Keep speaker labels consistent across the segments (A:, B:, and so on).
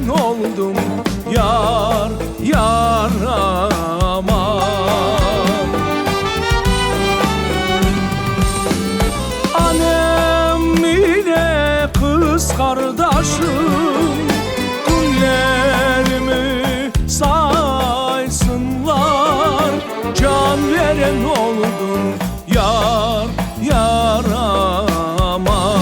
A: veren oldum yar, yar aman. Annem ile kız kardeşim günlerimi saysınlar. Can veren oldum yar, yar aman.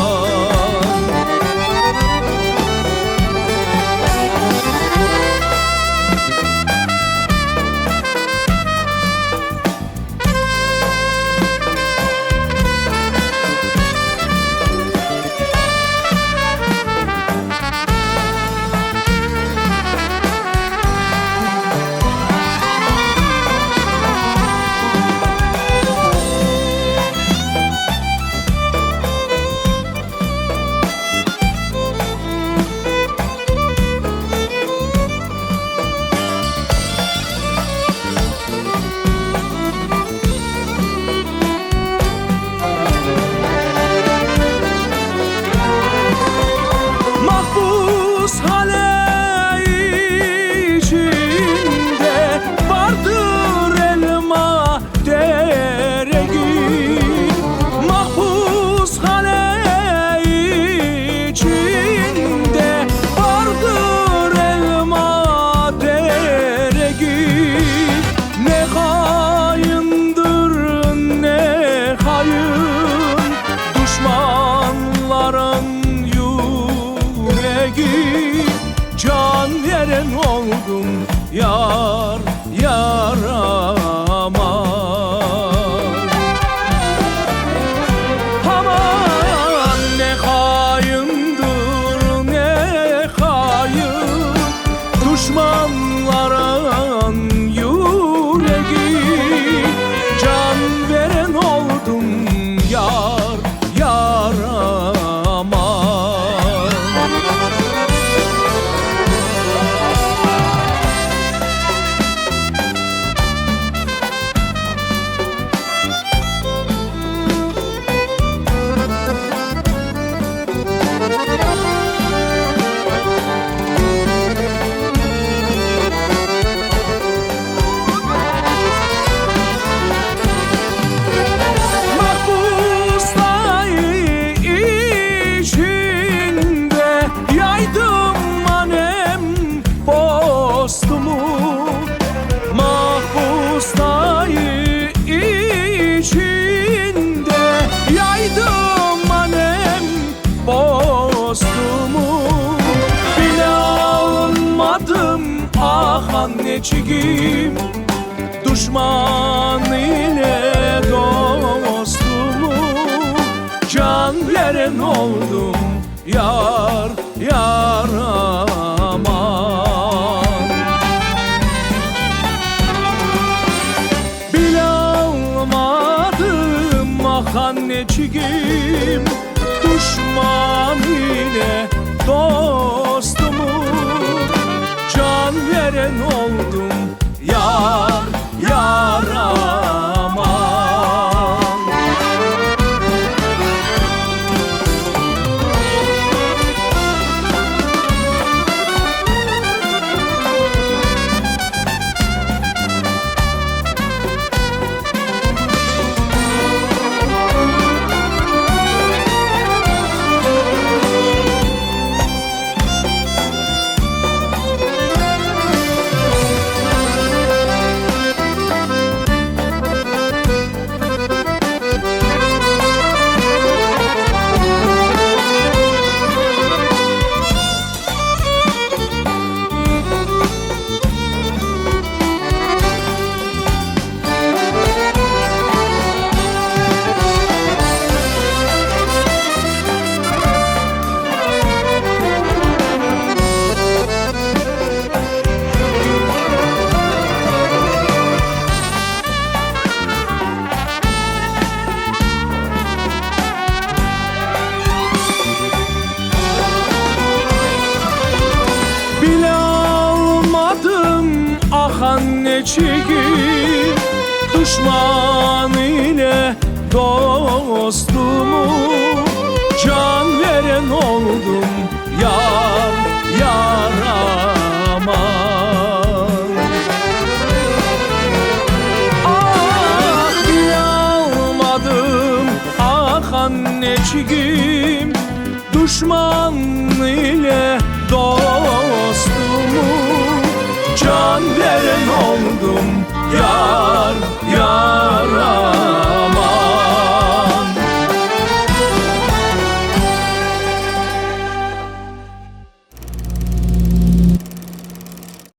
A: Can veren oldum yar, yar aman. Aman ne haindir ne hain düşmanların yüreği. Can veren oldum yar, yar aman. Mahpustayı içinde yaydım annem postumu. Bile almadım ah anneciğim düşman ile dostumu. Can veren oldum yar, yar aman. Anneciğim düşman ile dostumu. Can veren oldum yar, yar aman. anneciğim, düşman ile dostumu can veren oldum yar, yara. düşman ile dostumu can veren oldum yar yar.